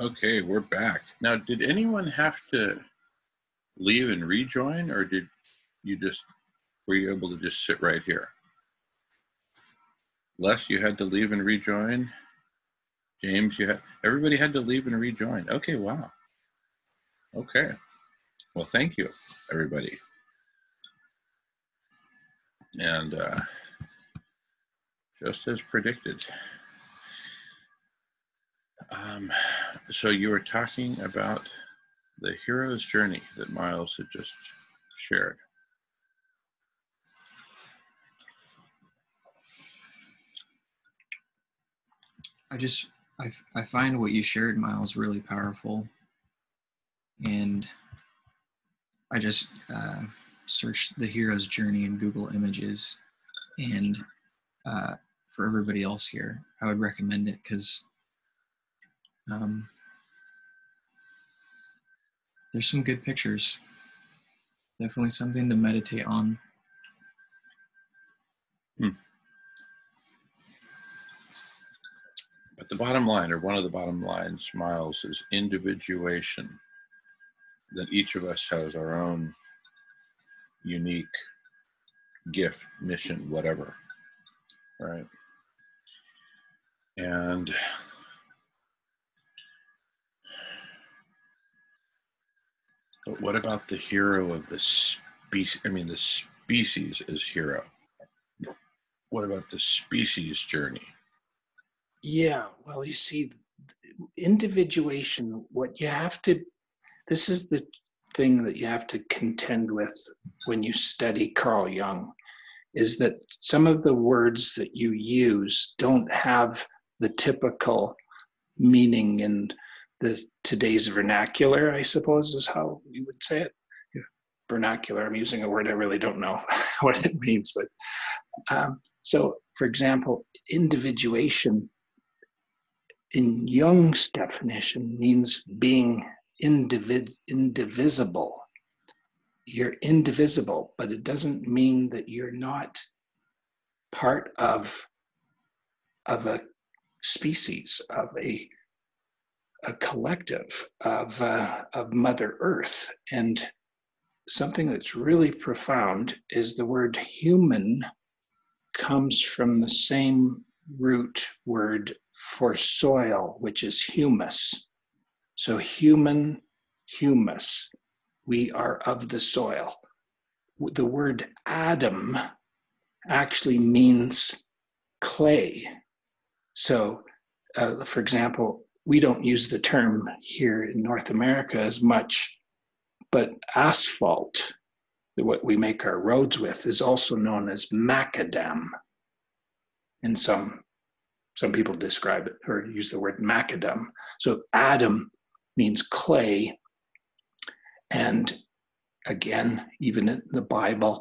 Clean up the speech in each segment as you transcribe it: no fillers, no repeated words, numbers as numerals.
Okay, we're back. Now, did anyone have to leave and rejoin, or did you just, were you able to just sit right here? Les, you had to leave and rejoin. James, everybody had to leave and rejoin. Okay, wow. Okay. Well, thank you, everybody. And just as predicted. So you were talking about the hero's journey that Miles had just shared. I find what you shared, Miles, really powerful. And I just searched the hero's journey in Google Images. And for everybody else here, I would recommend it because there's some good pictures. Definitely something to meditate on. But the bottom line, or one of the bottom lines, Miles, is individuation. That each of us has our own unique gift, mission, whatever, right? And but what about the hero of the species? I mean, the species is hero. What about the species journey? Yeah, well, you see, individuation, this is the thing that you have to contend with when you study Carl Jung, is that some of the words that you use don't have the typical meaning in today's vernacular, I suppose is how you would say it. Vernacular, I'm using a word I really don't know what it means, but so, for example, individuation in Jung's definition means being indivisible. You're indivisible, but it doesn't mean that you're not part of a species, of a collective, of Mother Earth. And something that's really profound is the word human comes from the same root word for soil, which is humus. So human, humus, we are of the soil. The word Adam actually means clay. So, for example, we don't use the term here in North America as much, but asphalt, what we make our roads with, is also known as macadam. And some people describe it or use the word macadam. So Adam means clay. And again, even in the Bible,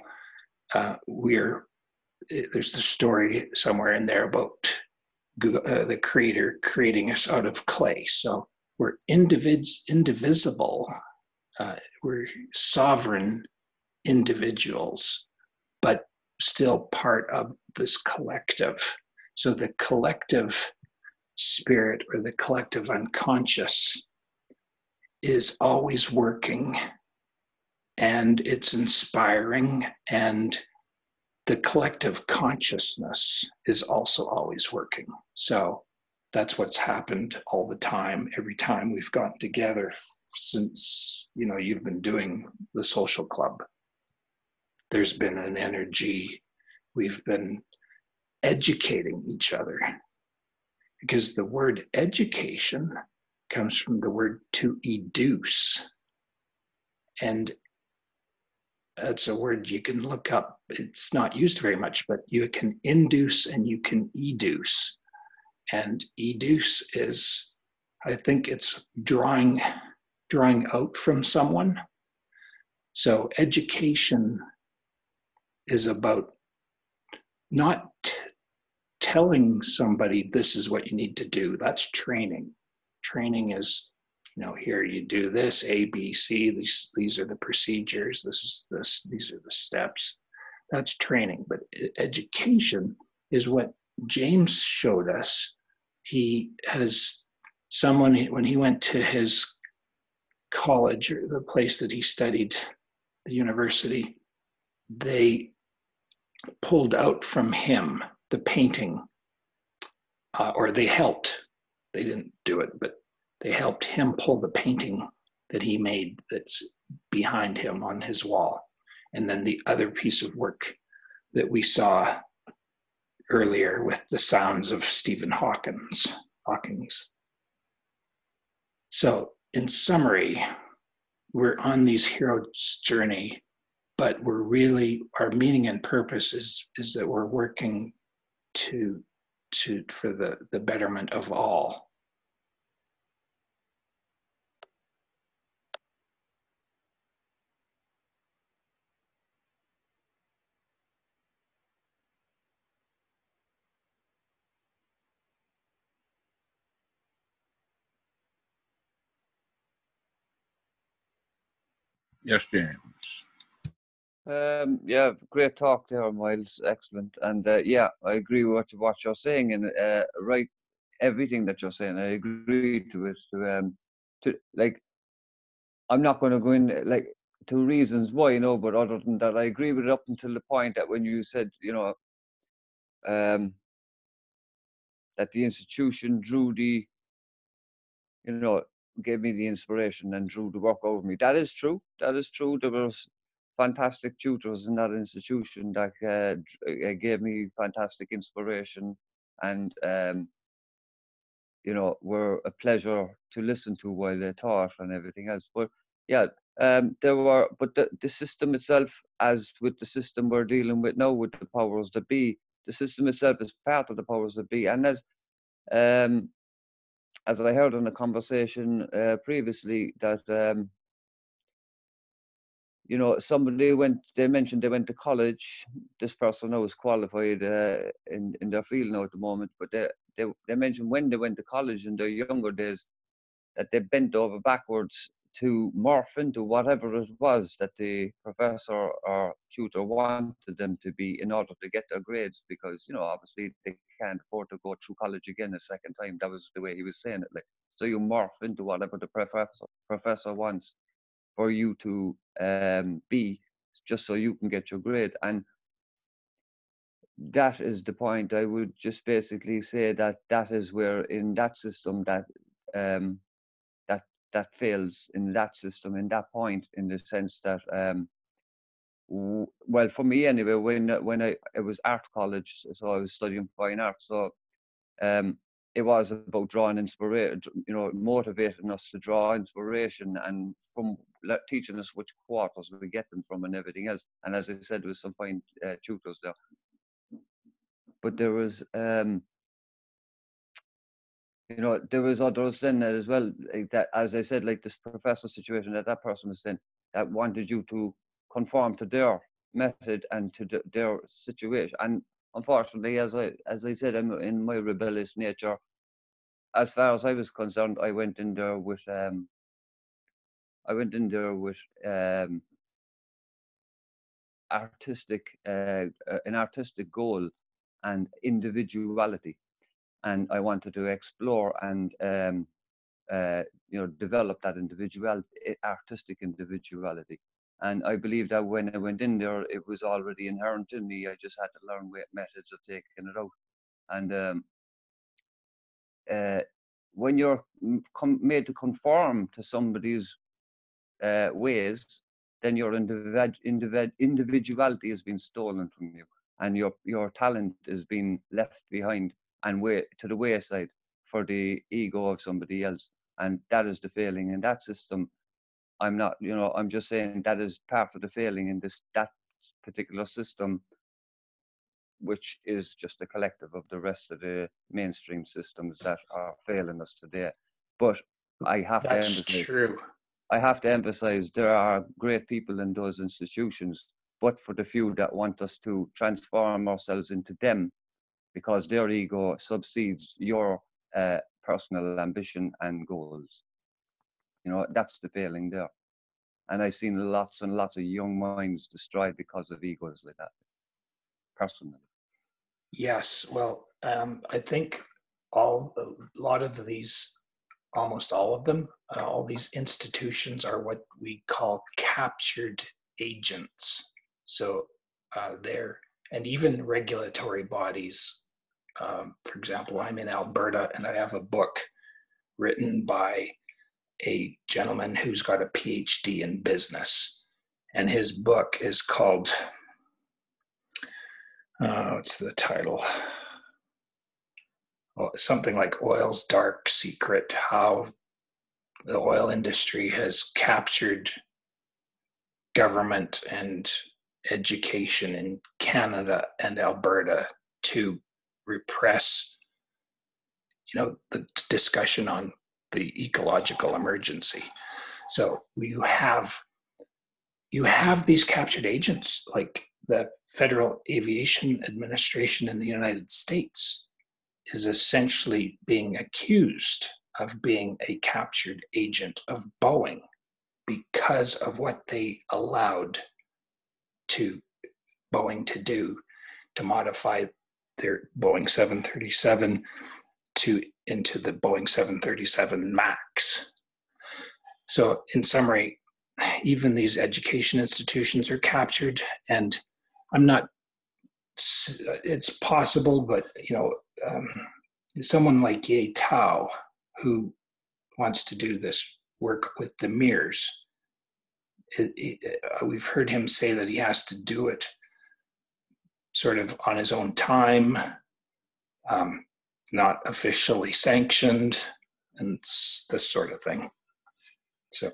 there's the story somewhere in there about the Creator creating us out of clay. So we're indivisible. We're sovereign individuals, but still part of this collective. So the collective spirit or the collective unconscious is always working, and it's inspiring, and the collective consciousness is also always working. So that's what's happened all the time, every time we've gotten together since, you've been doing the social club. There's been an energy. We've been educating each other, because the word education comes from the word to educe. And that's a word you can look up. It's not used very much, but you can induce and you can educe. And educe is, I think it's drawing out from someone. So education is about not telling somebody this is what you need to do. That's training. Training is, here you do this, A, B, C. These are the procedures. These are the steps. That's training. But education is what James showed us. He has someone, when he went to his college, or the place that he studied, the university, they pulled out from him the painting, or they helped. They didn't do it, but they helped him pull the painting that he made that's behind him on his wall. And then the other piece of work that we saw earlier with the sounds of Stephen Hawking's. So in summary, we're on these heroes' journey, but we're really, our meaning and purpose is that we're working for the betterment of all. Yes, James. Yeah, great talk there, Miles. Excellent. And yeah, I agree with what you're saying, and right, everything that you're saying, I agree to it. To like, I'm not going to go in like to reasons why, but other than that, I agree with it up until the point that when you said, that the institution drew the, gave me the inspiration and drew the work over me. That is true. That is true. There was fantastic tutors in that institution that gave me fantastic inspiration and, were a pleasure to listen to while they taught and everything else. But yeah, but the system itself, as with the system we're dealing with now with the powers that be, the system itself is part of the powers that be. And as I heard in a conversation previously, that they mentioned they went to college. This person now is qualified in their field now at the moment, but they mentioned when they went to college in their younger days that they bent over backwards to morph into whatever it was that the professor or tutor wanted them to be in order to get their grades, because obviously they can't afford to go through college again a second time. That was the way he was saying it. Like, so you morph into whatever the professor wants for you to be, just so you can get your grade. And that is the point. I would just basically say that is where in that system that that fails in that system, in that point, in the sense that well, for me anyway, when it was art college, so I was studying fine art, so it was about drawing inspiration, motivating us to draw inspiration, and from teaching us which quarters we get them from and everything else. And as I said, there was some fine tutors there, but there was there was others then as well, like that, as I said, like this professor situation that person was in, that wanted you to conform to their method and to their situation. And unfortunately, as I said, in my rebellious nature, as far as I was concerned, I went in there with an artistic goal and individuality, and I wanted to explore and develop that artistic individuality. And I believe that when I went in there, it was already inherent in me. I just had to learn methods of taking it out. And when you're made to conform to somebody's ways, then your individuality has been stolen from you, and your talent is being left behind and to the wayside for the ego of somebody else. And that is the failing in that system. I'm not, I'm just saying that is part of the failing in that particular system, which is just a collective of the rest of the mainstream systems that are failing us today. But I have to emphasize, true. I have to emphasize there are great people in those institutions, but for the few that want us to transform ourselves into them, because their ego subsedes your personal ambition and goals. That's the failing there. And I've seen lots and lots of young minds destroyed because of egos like that, personally. Yes, well, I think a lot of these almost all of them, all these institutions are what we call captured agents. So and even regulatory bodies. For example, I'm in Alberta and I have a book written by a gentleman who's got a PhD in business. And his book is called, what's the title? Something like Oil's Dark Secret, how the oil industry has captured government and education in Canada and Alberta to repress, the discussion on the ecological emergency. So you have these captured agents, like the Federal Aviation Administration in the United States is essentially being accused of being a captured agent of Boeing because of what they allowed Boeing to do to modify their Boeing 737 into the Boeing 737 MAX. So in summary, even these education institutions are captured, and it's possible, but someone like Ye Tao, who wants to do this work with the mirrors, we've heard him say that he has to do it sort of on his own time, not officially sanctioned, and this sort of thing. So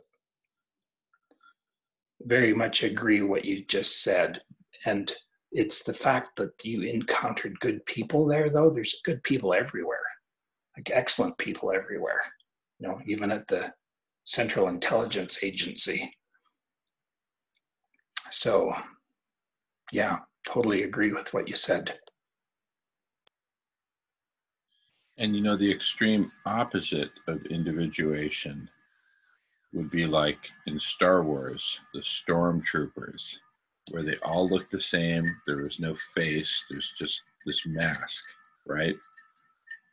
very much agree what you just said. And it's the fact that you encountered good people there, though. There's good people everywhere, like excellent people everywhere, even at the Central Intelligence Agency. So, yeah, totally agree with what you said. And the extreme opposite of individuation would be like in Star Wars, the stormtroopers, where they all look the same. There is no face. There's just this mask, right?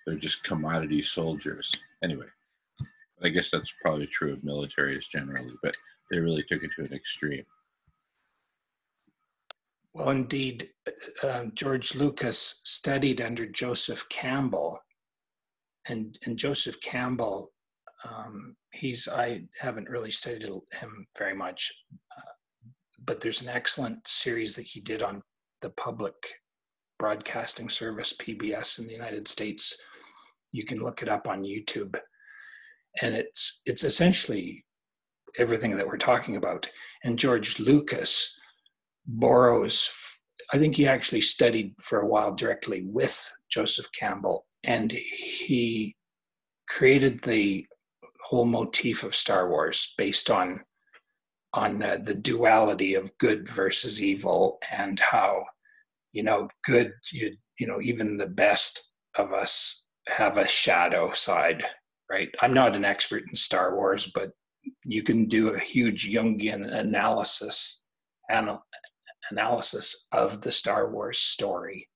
They're just commodity soldiers. Anyway, I guess that's probably true of militaries generally, but they really took it to an extreme. Well, indeed, George Lucas studied under Joseph Campbell, and Joseph Campbell, I haven't really studied him very much, but there's an excellent series that he did on the public broadcasting service, PBS, in the United States. You can look it up on YouTube, and it's essentially everything that we're talking about. And George Lucas borrows, I think he actually studied for a while directly with Joseph Campbell, and he created the whole motif of Star Wars based on the duality of good versus evil, and how good, even the best of us have a shadow side, right? I'm not an expert in Star Wars, but you can do a huge Jungian analysis of the Star Wars story.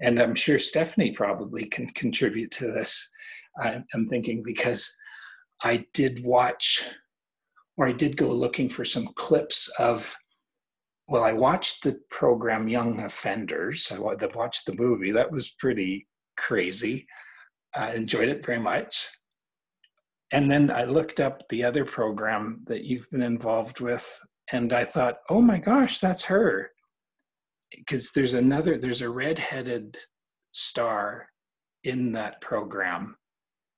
And I'm sure Stephanie probably can contribute to this. I'm thinking, because I did go looking for some clips of, I watched the program Young Offenders. I watched the movie. That was pretty crazy. I enjoyed it very much. And then I looked up the other program that you've been involved with, and I thought, oh my gosh, that's her. Because there's a redheaded star in that program.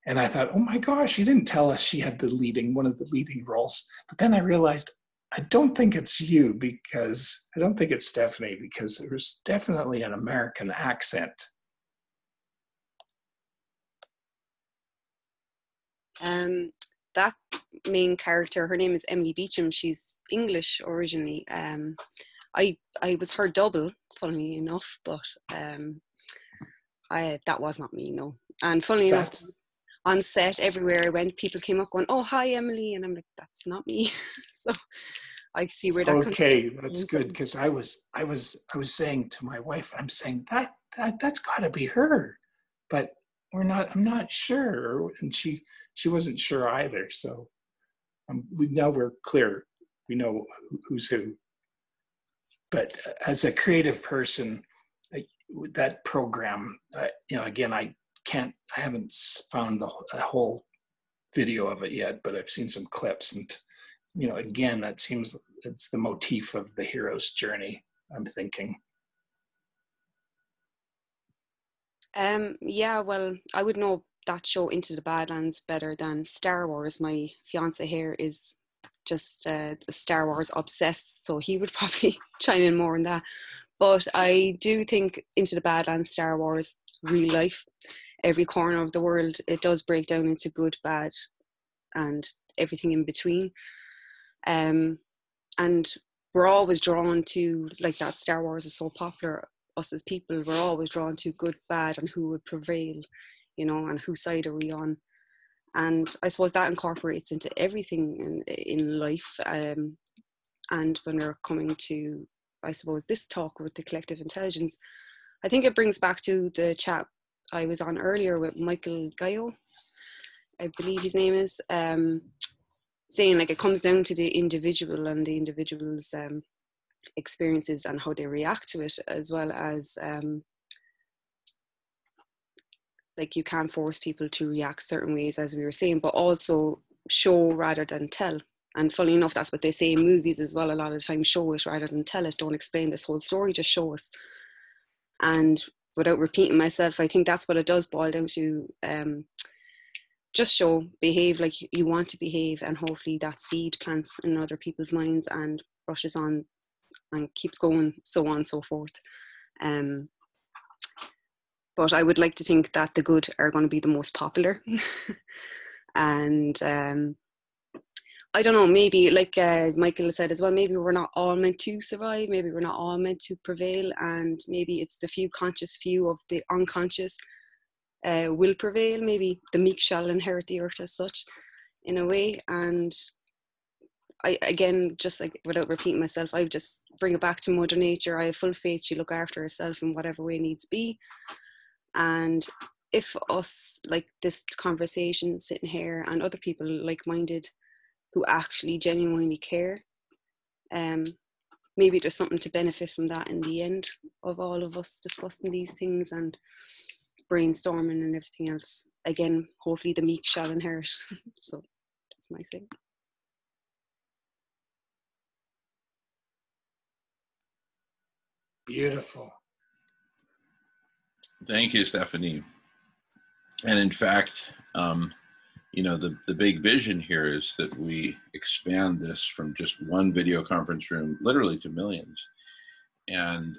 And I thought, oh my gosh, you didn't tell us she had one of the leading roles. But then I realized, I don't think it's you, because I don't think it's Stephanie, because there's definitely an American accent. That main character, her name is Emily Beecham. She's English originally. I was her double, funnily enough, but that was not me, no. And funnily enough, on set, everywhere I went, people came up going, "Oh, hi, Emily," and I'm like, "That's not me." So I see where that. Okay, that's good, because I was saying to my wife, I'm saying that's got to be her, but I'm not sure. And she wasn't sure either. So we're clear. We know who's who. But as a creative person, that program, again, I haven't found a whole video of it yet, but I've seen some clips, and again, that seems it's the motif of the hero's journey, I'm thinking. Yeah, well, I would know that show Into the Badlands better than Star Wars. My fiance here is just Star Wars obsessed, so he would probably chime in more on that. But I do think Into the Badlands, Star Wars, real life, every corner of the world, it does break down into good, bad, and everything in between. And we're always drawn to, like, that Star Wars is so popular, us as people, we're always drawn to good, bad, and who would prevail, and whose side are we on. And I suppose that incorporates into everything in life. And when we're coming to, I suppose, this talk with the collective intelligence, I think it brings back to the chat I was on earlier with Michael Gaio, I believe his name is, saying, like, it comes down to the individual and the individual's experiences and how they react to it, as well as like, you can't force people to react certain ways, as we were saying, but also show rather than tell. And funny enough, that's what they say in movies as well. A lot of the time, show it rather than tell it. Don't explain this whole story, just show us. And without repeating myself, I think that's what it does boil down to. Just show, behave like you want to behave, and hopefully that seed plants in other people's minds and brushes on and keeps going, so on and so forth. But I would like to think that the good are going to be the most popular. And I don't know, maybe like Michael said as well, maybe we're not all meant to survive, maybe we're not all meant to prevail, and maybe it's the few conscious few of the unconscious will prevail. Maybe the meek shall inherit the earth, as such, in a way. And I, again, just like, without repeating myself, I just bring it back to Mother Nature. I have full faith she'll look after herself in whatever way needs be. And if us, like this conversation sitting here, and other people like-minded who actually genuinely care, maybe there's something to benefit from that in the end of all of us discussing these things and brainstorming and everything else. Again, hopefully the meek shall inherit. So that's my say. Beautiful. Thank you, Stephanie. And in fact, the big vision here is that we expand this from just one video conference room literally to millions, and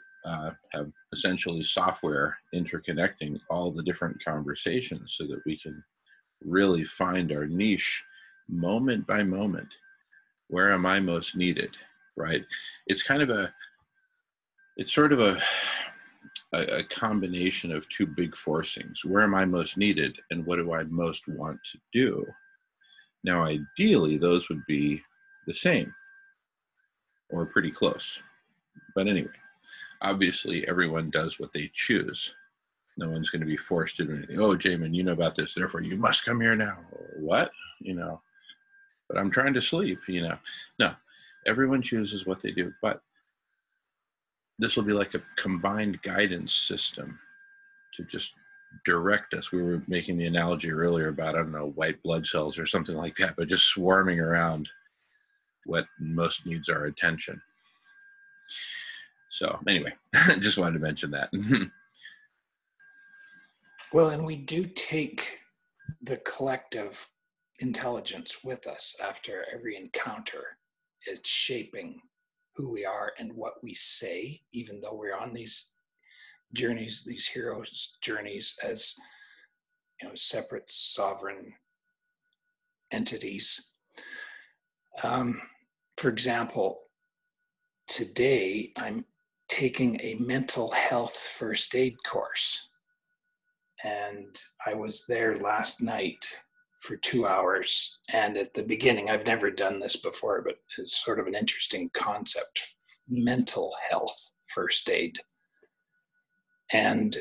have essentially software interconnecting all the different conversations so that we can really find our niche moment by moment. Where am I most needed, right? It's sort of a combination of two big forcings. Where am I most needed, and what do I most want to do? Now, ideally, those would be the same or pretty close. But anyway, obviously, everyone does what they choose. No one's going to be forced to do anything. Oh, Jamin, you know about this, therefore you must come here now. What? But I'm trying to sleep, No, everyone chooses what they do. But this will be like a combined guidance system to just direct us. We were making the analogy earlier about, I don't know, white blood cells or something like that, but just swarming around what most needs our attention. So anyway, just wanted to mention that. Well, and we do take the collective intelligence with us after every encounter. It's shaping who we are and what we say, even though we're on these journeys, these heroes' journeys as separate sovereign entities. For example, today I'm taking a mental health first aid course, and I was there last night for 2 hours. And at the beginning, I've never done this before, but it's sort of an interesting concept: mental health first aid. And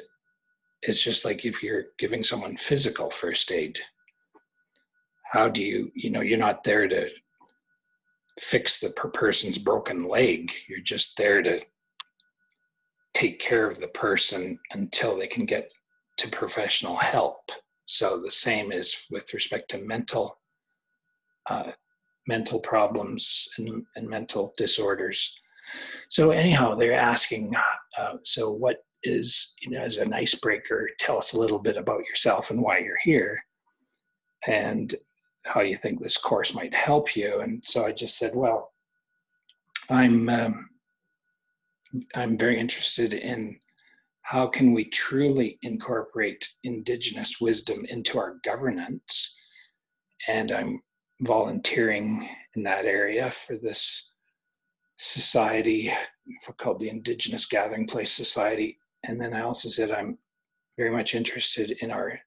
it's just like if you're giving someone physical first aid, how do you're not there to fix the person's broken leg. You're just there to take care of the person until they can get to professional help. So the same is with respect to mental problems and mental disorders. So anyhow, they're asking, so what is, as an icebreaker, tell us a little bit about yourself and why you're here and how you think this course might help you. And so I just said, well, I'm very interested in how can we truly incorporate Indigenous wisdom into our governance. And I'm volunteering in that area for this society called the Indigenous Gathering Place Society. And then I also said I'm very much interested in our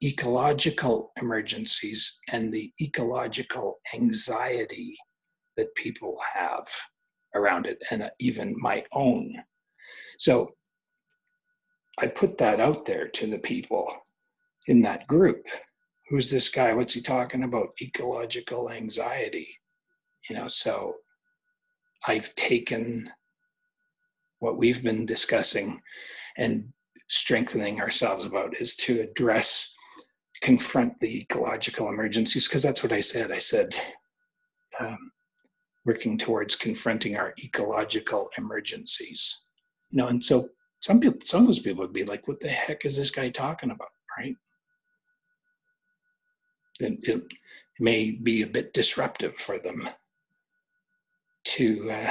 ecological emergencies and the ecological anxiety that people have around it, and even my own. So I put that out there to the people in that group. Who's this guy? What's he talking about? Ecological anxiety. So I've taken what we've been discussing and strengthening ourselves about is to confront the ecological emergencies, because that's what I said. I said, working towards confronting our ecological emergencies. And so some of those people would be like, what the heck is this guy talking about, right? And it may be a bit disruptive for them to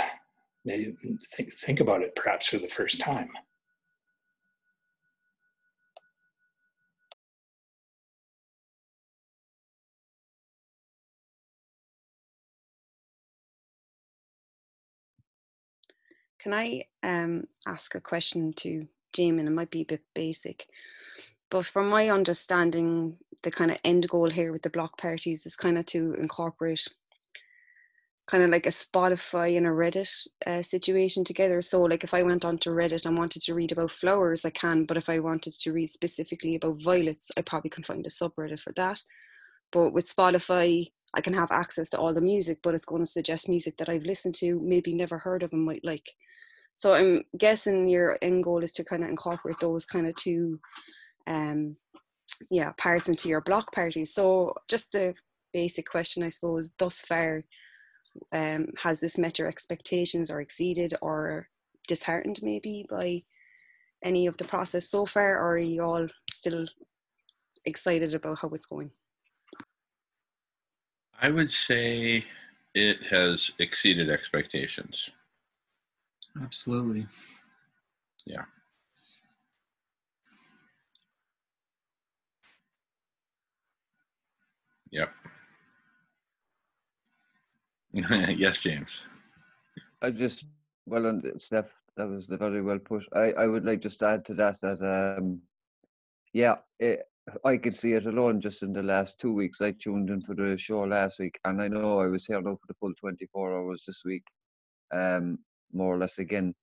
maybe think about it perhaps for the first time. Can I ask a question to Jamin? It might be a bit basic, but from my understanding, the kind of end goal here with the block parties is kind of to incorporate kind of like a Spotify and a Reddit situation together. So like if I went onto Reddit and wanted to read about flowers, I can, but if I wanted to read specifically about violets, I probably can find a subreddit for that. But with Spotify, I can have access to all the music, but it's going to suggest music that I've listened to, maybe never heard of and might like. So I'm guessing your end goal is to kind of incorporate those kind of two parts into your block parties. So just a basic question, I suppose, thus far, has this met your expectations or exceeded or disheartened maybe by any of the process so far, or are you all still excited about how it's going? I would say it has exceeded expectations. Absolutely. Yeah. Yep. Yes, James. Steph, that was very well put. I would like just to add to that I could see it alone just in the last 2 weeks. I tuned in for the show last week, and I know I was here now for the full 24 hours this week, more or less again.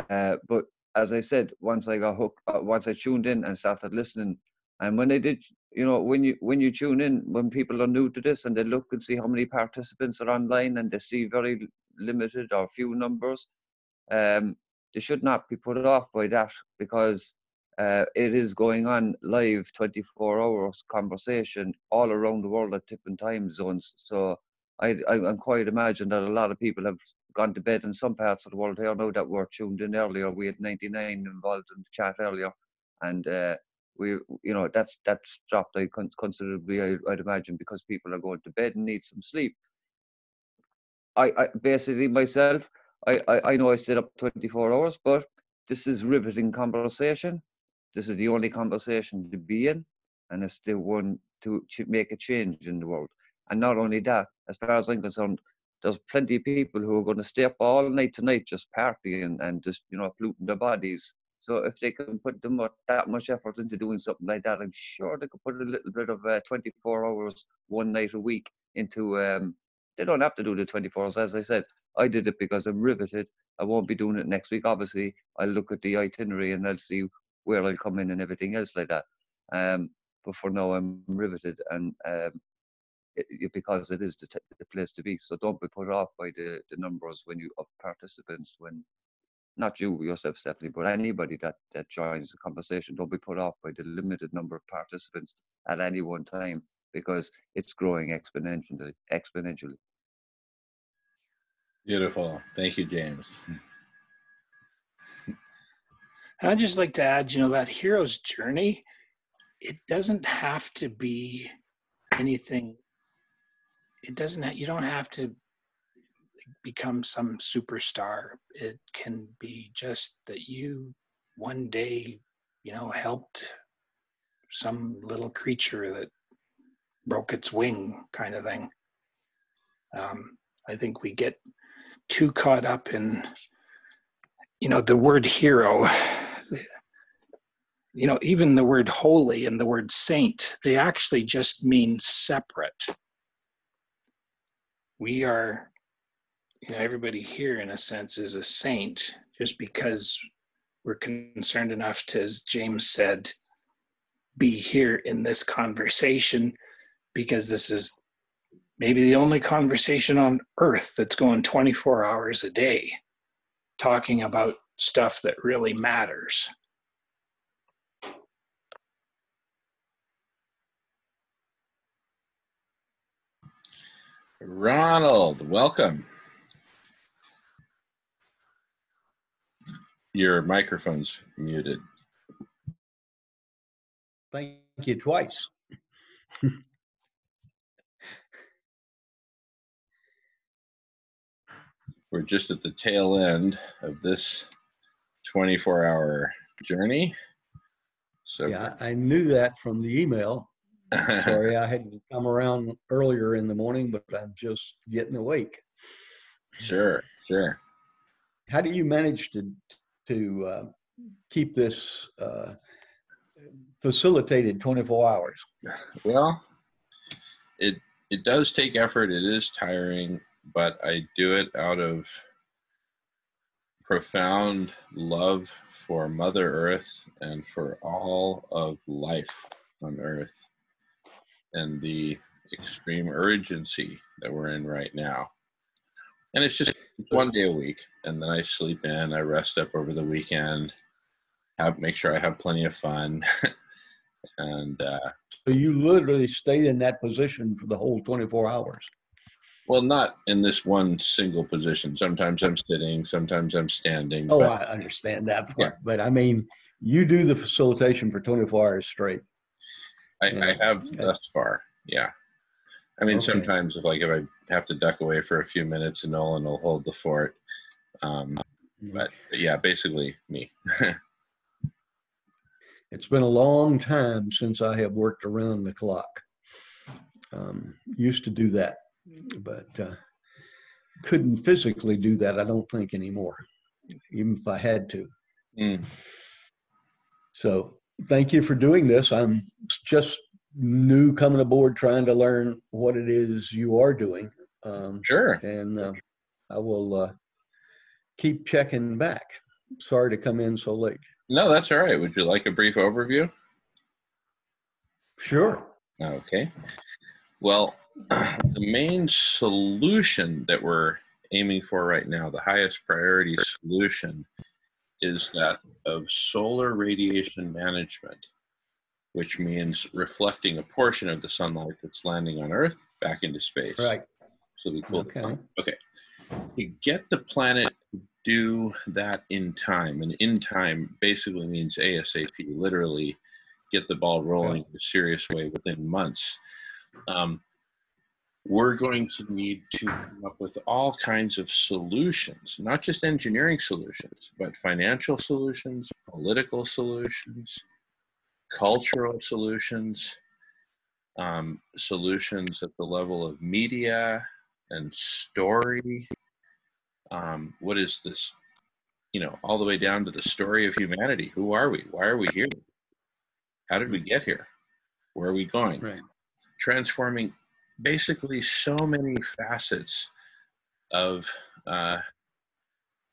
But as I said, once I got hooked, once I tuned in and started listening, and when I did, when you tune in, when people are new to this and they look and see how many participants are online and they see very limited or few numbers, they should not be put off by that, because it is going on live 24 hours conversation all around the world at different time zones. So I'm quite imagine that a lot of people have gone to bed in some parts of the world here now that were tuned in earlier. We had 99 involved in the chat earlier, and that's dropped considerably, I'd imagine, because people are going to bed and need some sleep. I basically myself, I know I stayed up 24 hours, but this is riveting conversation. This is the only conversation to be in, and it's the one to make a change in the world. And not only that, as far as I'm concerned, there's plenty of people who are going to stay up all night tonight just partying and just, polluting their bodies. So if they can put that much effort into doing something like that, I'm sure they could put a little bit of 24 hours, one night a week into, they don't have to do the 24 hours. As I said, I did it because I'm riveted. I won't be doing it next week. Obviously, I'll look at the itinerary and I'll see where I'll come in and everything else like that. But for now, I'm riveted, and because it is the place to be. So don't be put off by the numbers of participants when. Not you yourself, Stephanie, but anybody that joins the conversation, don't be put off by the limited number of participants at any one time, because it's growing exponentially. Beautiful. Thank you, James. I'd just like to add, that hero's journey, it doesn't have to be anything. You don't have to become some superstar. It can be just that you one day, helped some little creature that broke its wing, kind of thing. I think we get too caught up in, the word hero. Even the word holy and the word saint, they actually just mean separate. We are, everybody here in a sense is a saint just because we're concerned enough to, as James said, be here in this conversation, because this is maybe the only conversation on earth that's going 24 hours a day, talking about stuff that really matters. Ronald, welcome. Your microphone's muted. Thank you twice. We're just at the tail end of this 24-hour journey. So yeah, I knew that from the email. Sorry, I had to come around earlier in the morning, but I'm just getting awake. Sure. How do you manage to keep this facilitated 24 hours? Well, it does take effort. It is tiring, but I do it out of profound love for Mother Earth and for all of life on Earth, and the extreme urgency that we're in right now. And it's just one day a week, and then I sleep in, I rest up over the weekend, make sure I have plenty of fun. And so you literally stayed in that position for the whole 24 hours? Well, not in this one single position. Sometimes I'm sitting, sometimes I'm standing. Oh, I understand that part. Yeah. But I mean, you do the facilitation for 24 hours straight. I have thus far, yeah. I mean, okay. Sometimes if I have to duck away for a few minutes, Nolan will hold the fort. But yeah, basically me. It's been a long time since I have worked around the clock. Used to do that, but couldn't physically do that, I don't think, anymore, even if I had to. So thank you for doing this. I'm just new coming aboard, trying to learn what it is you are doing. Sure. And I will keep checking back. Sorry to come in so late. No, that's all right. Would you like a brief overview? Sure. Okay. Well, the main solution that we're aiming for right now, the highest priority solution, is that of solar radiation management, which means reflecting a portion of the sunlight that's landing on Earth back into space. Right. So we cool. Okay. You get the planet to do that in time, and in time basically means ASAP, literally get the ball rolling in a serious way within months. We're going to need to come up with all kinds of solutions, not just engineering solutions, but financial solutions, political solutions, cultural solutions, solutions at the level of media and story. What is this, all the way down to the story of humanity. Who are we? Why are we here? How did we get here? Where are we going? Right. Transforming basically so many facets of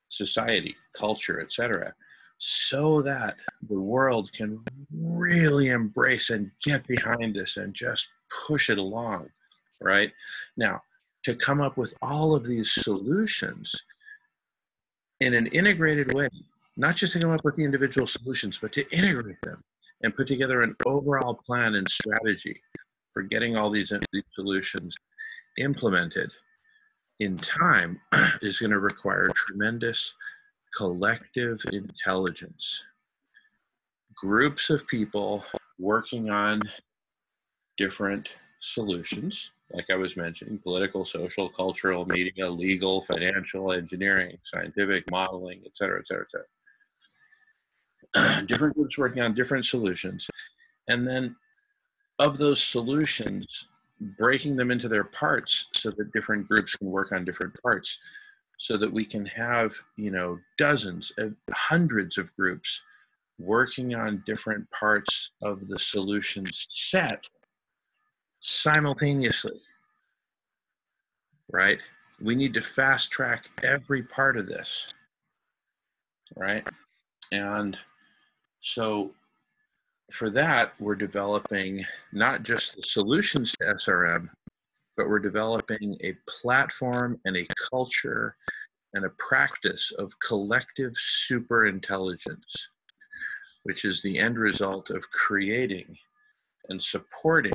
society, culture, etc., so that the world can really embrace and get behind us and just push it along, right? Now, to come up with all of these solutions in an integrated way, not just to come up with the individual solutions, but to integrate them and put together an overall plan and strategy for getting all these solutions implemented in time is going to require tremendous collective intelligence. Groups of people working on different solutions, like I was mentioning, political, social, cultural, media, legal, financial, engineering, scientific, modeling, et cetera, et cetera, et cetera. Different groups working on different solutions. And then of those solutions, breaking them into their parts so that different groups can work on different parts, so that we can have, dozens, hundreds of groups working on different parts of the solutions set simultaneously, right? We need to fast track every part of this, right? And so for that, we're developing not just the solutions to SRM, but we're developing a platform and a culture and a practice of collective superintelligence, which is the end result of creating and supporting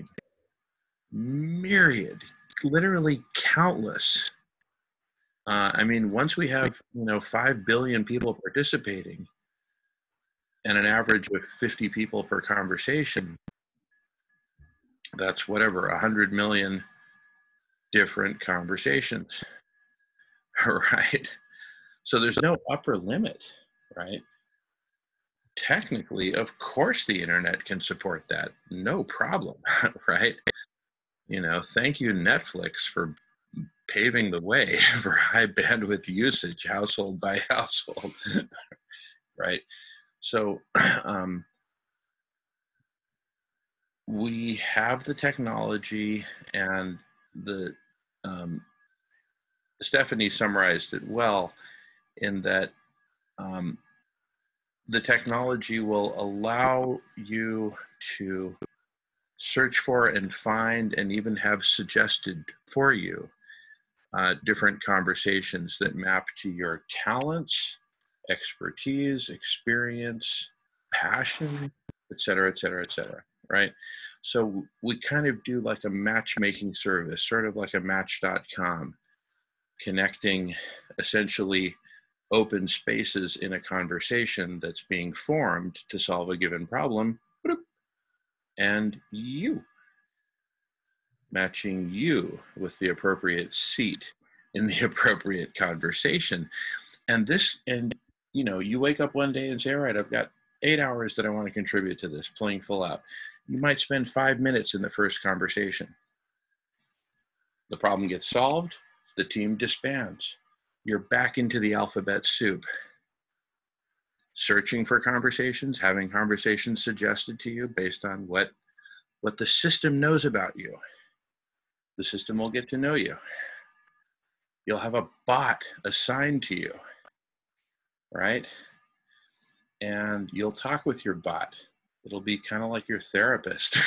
myriad, literally countless. Once we have 5 billion people participating and an average of 50 people per conversation, that's 100 million different conversations, right? So there's no upper limit, right? Technically, of course, the internet can support that, no problem, right? Thank you, Netflix, for paving the way for high bandwidth usage, household by household, right? So we have the technology, and the Stephanie summarized it well in that the technology will allow you to search for and find and even have suggested for you different conversations that map to your talents, expertise, experience, passion, et cetera, et cetera, et cetera, right? So we kind of do like a matchmaking service, sort of like a Match.com, connecting essentially open spaces in a conversation that's being formed to solve a given problem, and you, matching you with the appropriate seat in the appropriate conversation. And you wake up one day and say, all right, I've got 8 hours that I want to contribute to this, playing full out. You might spend 5 minutes in the first conversation. The problem gets solved, the team disbands. You're back into the alphabet soup, searching for conversations, having conversations suggested to you based on what the system knows about you. The system will get to know you. You'll have a bot assigned to you, right? And you'll talk with your bot. It'll be kind of like your therapist.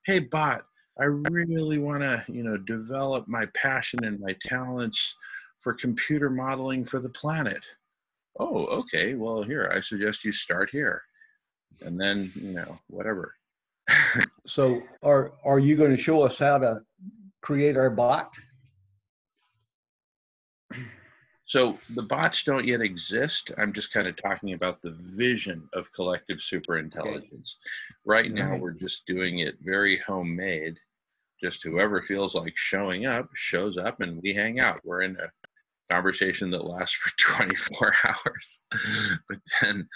Hey, bot, I really want to, develop my passion and my talents for computer modeling for the planet. Oh, okay. Well, here, I suggest you start here. And then, whatever. So are you going to show us how to create our bot? So the bots don't yet exist. I'm just kind of talking about the vision of collective superintelligence. Okay. Right now, we're just doing it very homemade. Just whoever feels like showing up, shows up, and we hang out. We're in a conversation that lasts for 24 hours. But then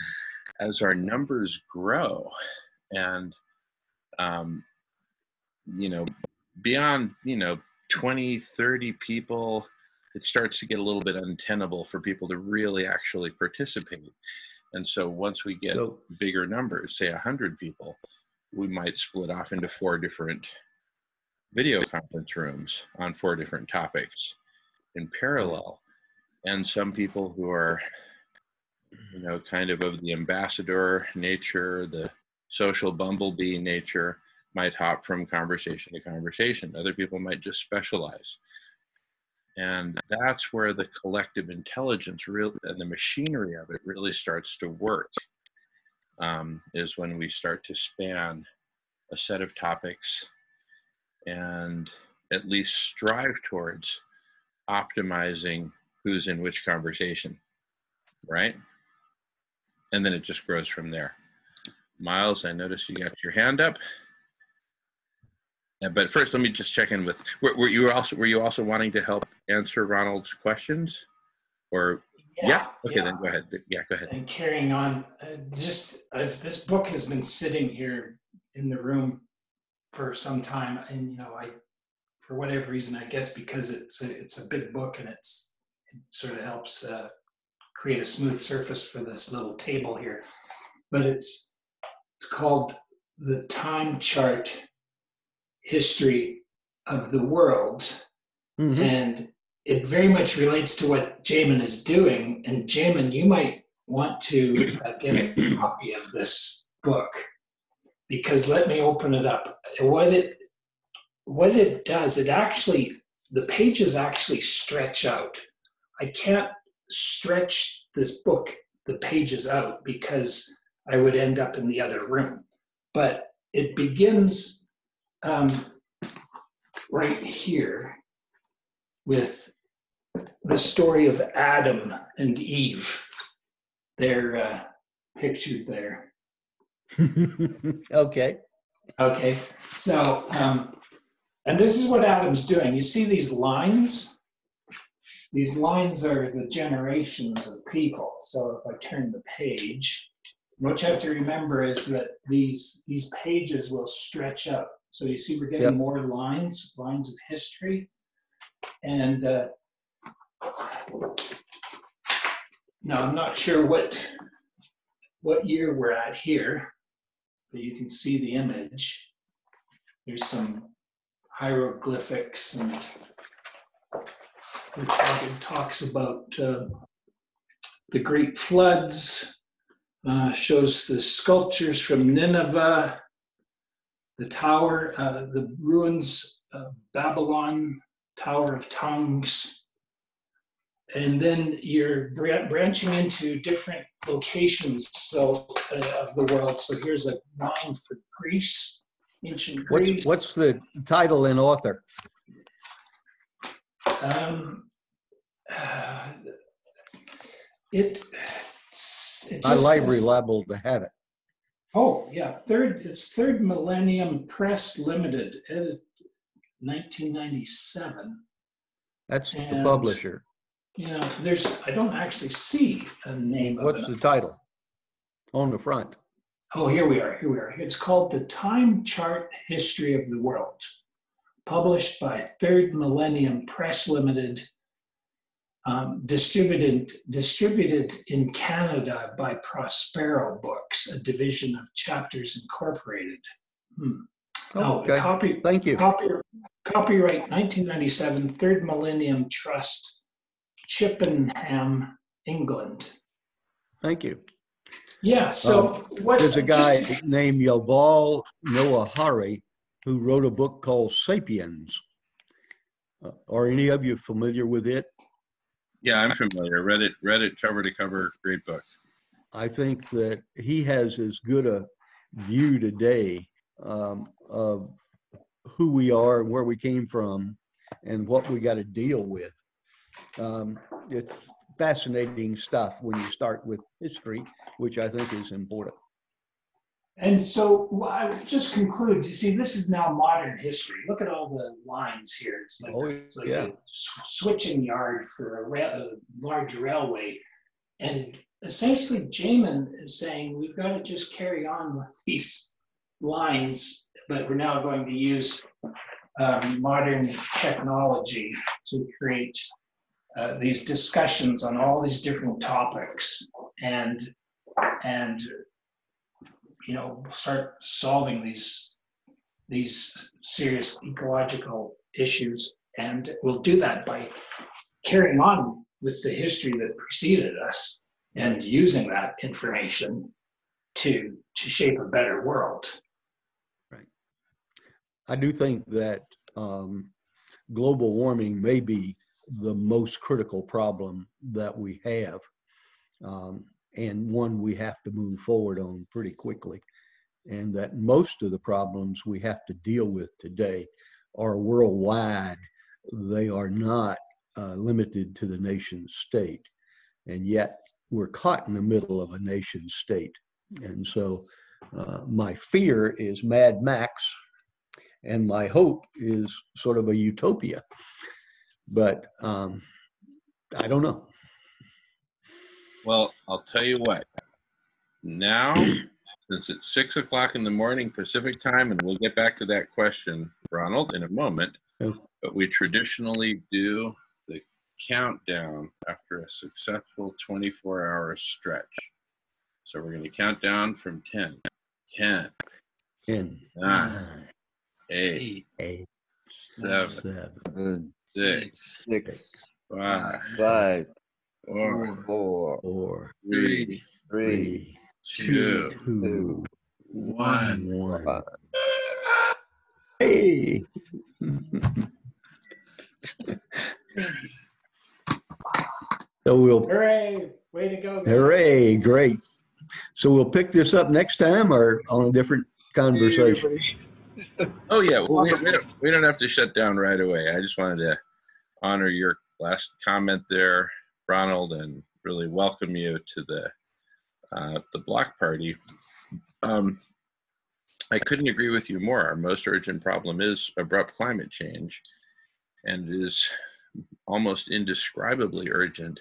as our numbers grow and, beyond, 20, 30 people, it starts to get a little bit untenable for people to really actually participate. And so once we get bigger numbers, say 100 people, we might split off into 4 different video conference rooms on 4 different topics in parallel. And some people who are kind of the ambassador nature, the social bumblebee nature, might hop from conversation to conversation. Other people might just specialize. And that's where the collective intelligence and the machinery of it really starts to work, is when we start to span a set of topics and at least strive towards optimizing who's in which conversation, right? And then it just grows from there. Miles, I noticed you got your hand up. But first, let me just check in with, were you also wanting to help answer Ronald's questions? Or, yeah? Okay, then go ahead. Yeah, go ahead. And carrying on, this book has been sitting here in the room for some time, and for whatever reason, I guess because it's a big book and it sort of helps create a smooth surface for this little table here. But it's called The Time Chart History of the World. Mm-hmm. And it very much relates to what Jamin is doing. And Jamin, you might want to get a copy of this book, because let me open it up. What it does, the pages actually stretch out. I can't stretch this book, the pages out, because I would end up in the other room. But it begins right here with the story of Adam and Eve. They're pictured there. Okay. So, and this is what Adam's doing. You see these lines? These lines are the generations of people. So if I turn the page, what you have to remember is that these pages will stretch out. So you see we're getting more lines of history. And now I'm not sure what year we're at here, but you can see the image. There's some hieroglyphics, and it talks about the great floods, shows the sculptures from Nineveh, the tower, the ruins of Babylon, Tower of Tongues. And then you're branching into different locations of the world. So here's a line for Greece, ancient Greece. What's the title and author? My library liable to have it. Oh yeah, it's Third Millennium Press Limited, edited 1997. That's the publisher. Yeah, I don't actually see a name of it. What's the title on the front? Oh, here we are. It's called The Time Chart History of the World, published by Third Millennium Press Limited, distributed in Canada by Prospero Books, a division of Chapters Incorporated. Okay. Thank you. Copyright 1997, Third Millennium Trust, Chippenham, England. Thank you. Yeah, so there's a guy named Yuval Noah Harari who wrote a book called Sapiens. Are any of you familiar with it? Yeah, I'm familiar. Read it cover to cover. Great book. I think that he has as good a view today of who we are and where we came from and what we got to deal with. It's fascinating stuff when you start with history, which I think is important. And so I would just conclude, you see, this is now modern history. Look at all the lines here. It's like a switching yard for a large railway. And essentially, Jamin is saying we've got to just carry on with these lines, but we're now going to use modern technology to create these discussions on all these different topics, and start solving these serious ecological issues. And we'll do that by carrying on with the history that preceded us. and using that information to shape a better world. Right. I do think that global warming may be the most critical problem that we have, and one we have to move forward on pretty quickly. And that most of the problems we have to deal with today are worldwide. They are not limited to the nation state. And yet we're caught in the middle of a nation state. And so my fear is Mad Max, and my hope is sort of a utopia. But I don't know. Well, I'll tell you what. Now, since it's 6 o'clock in the morning Pacific time, and we'll get back to that question, Ronald, in a moment, but we traditionally do the countdown after a successful 24-hour stretch. So we're going to count down from 10, 10, 9, 8, 7, 6, 5, 4, 3, 2, 1. Hey. So we'll. Hooray! Way to go, guys. Hooray! Great. So we'll pick this up next time, or on a different conversation. Oh yeah, well, we don't have to shut down right away. I just wanted to honor your last comment there, Ronald, and really welcome you to the block party. I couldn't agree with you more. Our most urgent problem is abrupt climate change, and it is almost indescribably urgent,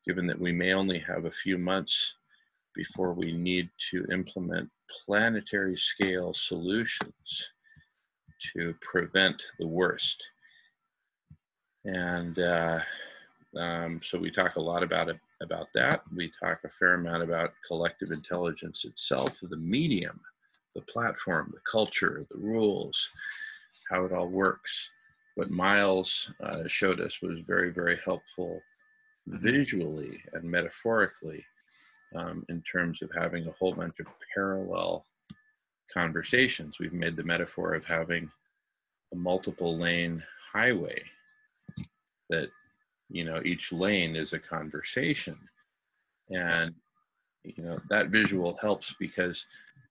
given that we may only have a few months before we need to implement planetary scale solutions to prevent the worst. And so we talk a lot about that. We talk a fair amount about collective intelligence itself, the medium, the platform, the culture, the rules, how it all works. What Miles showed us was very, very helpful visually and metaphorically, in terms of having a whole bunch of parallel conversations. We've made the metaphor of having a multiple lane highway that, you know, each lane is a conversation. And, you know, that visual helps because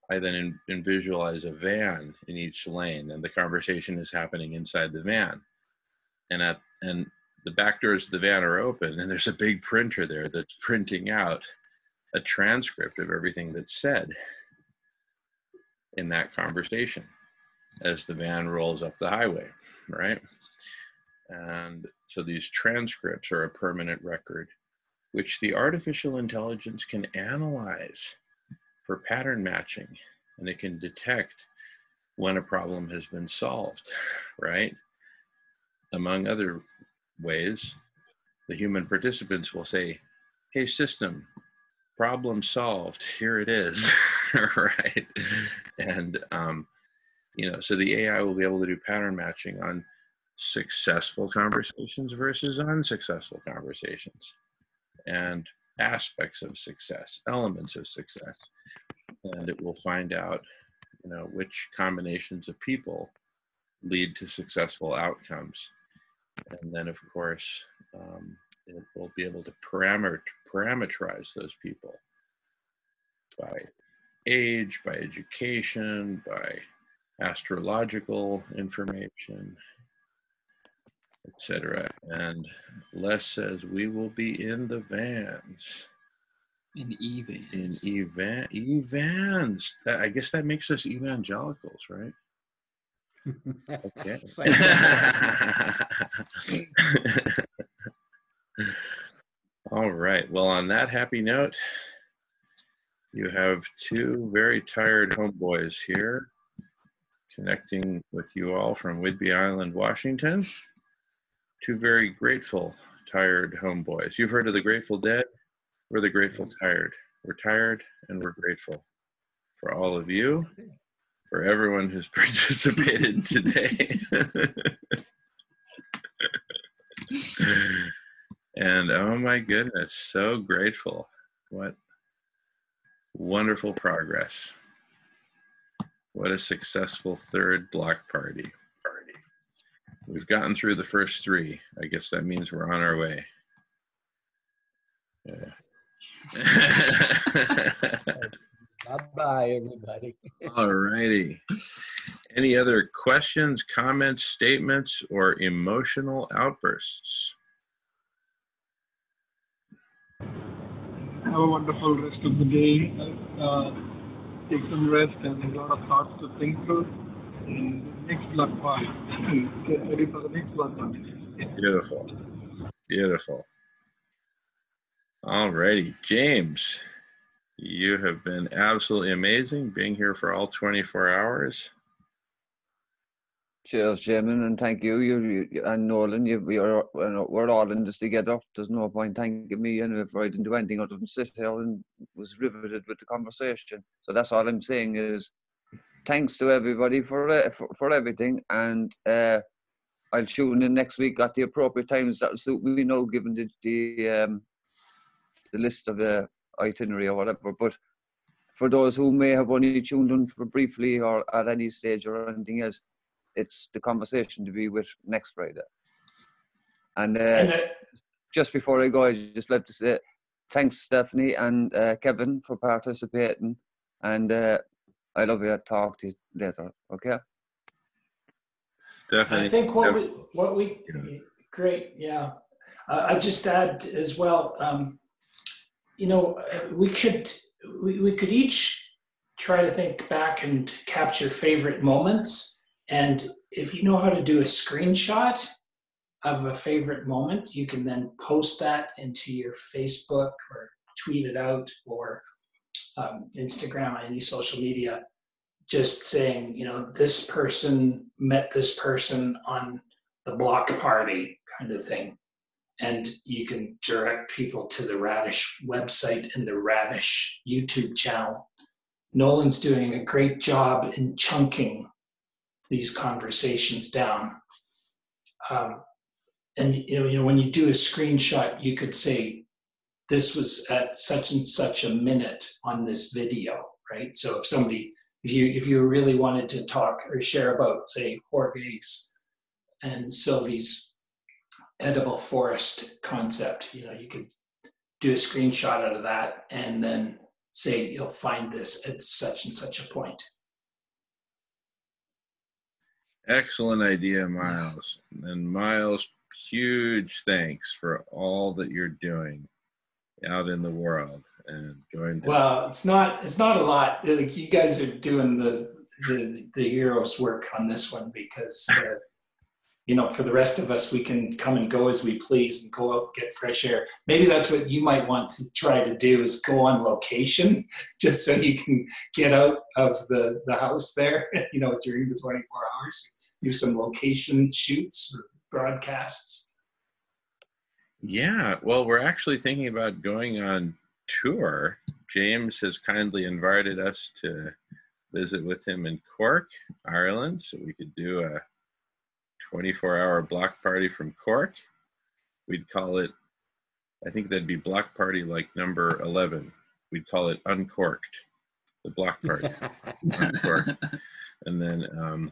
I then visualize a van in each lane, and the conversation is happening inside the van. And the back doors of the van are open, and there's a big printer there that's printing out a transcript of everything that's said in that conversation as the van rolls up the highway, right? And so these transcripts are a permanent record, which the artificial intelligence can analyze for pattern matching, and it can detect when a problem has been solved, right? Among other ways, the human participants will say, hey, system, problem solved, here it is, right? And, you know, so the AI will be able to do pattern matching on successful conversations versus unsuccessful conversations, and aspects of success, elements of success. And it will find out, you know, which combinations of people lead to successful outcomes. And then, of course, it will be able to parameterize those people by age, by education, by astrological information, etc. And Les says we will be in the vans. In evans. In evans. I guess that makes us evangelicals, right? Okay. All right. Well, on that happy note, you have two very tired homeboys here connecting with you all from Whidbey Island, Washington. Two very grateful, tired homeboys. You've heard of the Grateful Dead? We're the Grateful Tired. We're tired and we're grateful for all of you, for everyone who's participated today. And oh my goodness, so grateful. What wonderful progress. What a successful third block party. We've gotten through the first 3. I guess that means we're on our way. Yeah. Bye-bye, everybody. All righty. Any other questions, comments, statements, or emotional outbursts? Have a wonderful rest of the day. Take some rest and a lot of thoughts to think through. And next block party. Get ready for the next block party. Beautiful. Beautiful. All righty. James, you have been absolutely amazing being here for all 24 hours. Cheers, Jamin, and thank you. You and Nolan, we're all in this together. There's no point thanking me, and if I didn't do anything other than sit here and was riveted with the conversation. So that's all I'm saying is thanks to everybody for everything, and I'll tune in next week at the appropriate times that'll suit me now, given the list of the itinerary or whatever. But for those who may have only tuned in for briefly or at any stage or anything else, it's the conversation to be with next Friday. And just before I go, I'd just like to say thanks, Stephanie and Kevin, for participating. And I love you. I'll talk to you later. Okay? Stephanie. I think what we great, yeah. I just add as well, we could each try to think back and capture favorite moments. And if you know how to do a screenshot of a favorite moment, you can then post that into your Facebook or tweet it out or Instagram, any social media, just saying, this person met this person on the block party kind of thing. And you can direct people to the Radish website and the Radish YouTube channel. Nolan's doing a great job in chunking these conversations down. And when you do a screenshot, you could say, this was at such and such a minute on this video, right? So if you really wanted to talk or share about, say, Jorge's and Sylvie's edible forest concept, you could do a screenshot out of that and then say, you'll find this at such and such a point. Excellent idea, Miles. And Miles, huge thanks for all that you're doing out in the world and going to. Well, it's not a lot. Like, you guys are doing the hero's work on this one because for the rest of us, we can come and go as we please and go out and get fresh air. Maybe that's what you might want to try to do, is go on location just so you can get out of the house there, during the 24 hours, do some location shoots or broadcasts. Yeah, well, we're actually thinking about going on tour. James has kindly invited us to visit with him in Cork, Ireland, so we could do a 24-hour block party from Cork. We'd call it, I think that'd be block party like number 11. We'd call it Uncorked, the block party. Uncorked. And then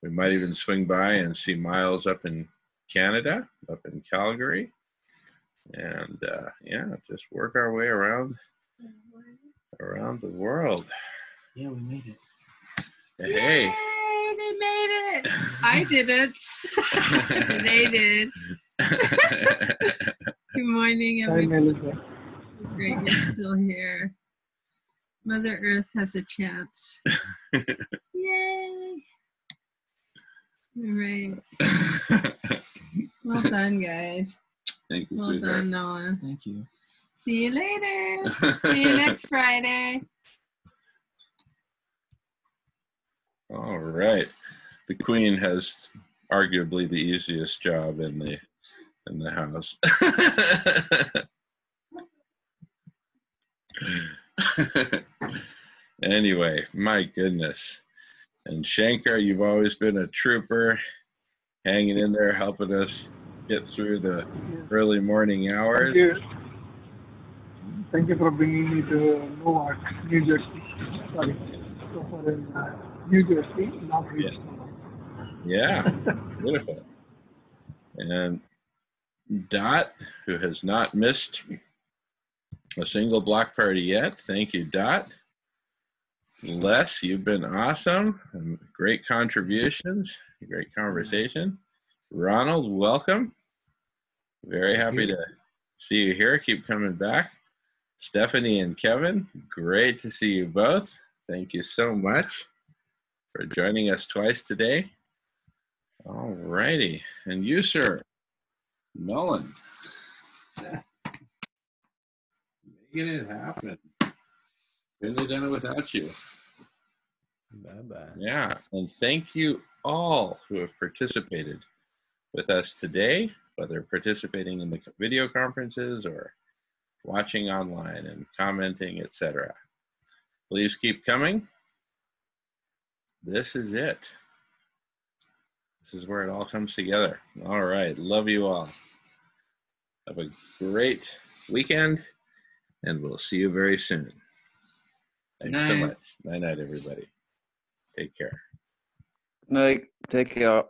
we might even swing by and see Miles up in Canada, up in Calgary. And just work our way around the world. Yeah, we made it. Hey. Yay, they made it. I didn't. They did. Good morning, everybody. Great, you're still here. Mother Earth has a chance. Yay. All right. Well done, guys. Thank you. Well done, Noah. Thank you. See you later. See you next Friday. All right. The Queen has arguably the easiest job in the house. Anyway, my goodness. And Shankar, you've always been a trooper, hanging in there, helping us get through the early morning hours. Thank you for bringing me to Newark, New Jersey. Sorry, so far in New Jersey, not reached Newark. Yeah, beautiful. And Dot, who has not missed a single block party yet. Thank you, Dot. Les, you've been awesome. Great contributions, great conversation. Ronald, welcome. Very happy to see you here. Keep coming back. Stephanie and Kevin, great to see you both. Thank you so much for joining us twice today. All righty. And you, sir, Nolan. Making it happen. Couldn't have done it without you. Bye-bye. Yeah, and thank you all who have participated with us today, whether participating in the video conferences or watching online and commenting, etc. Please keep coming. This is it. This is where it all comes together. All right, love you all. Have a great weekend, and we'll see you very soon. Thanks so Night. much. Night-night, everybody. Take care. Night. Take care.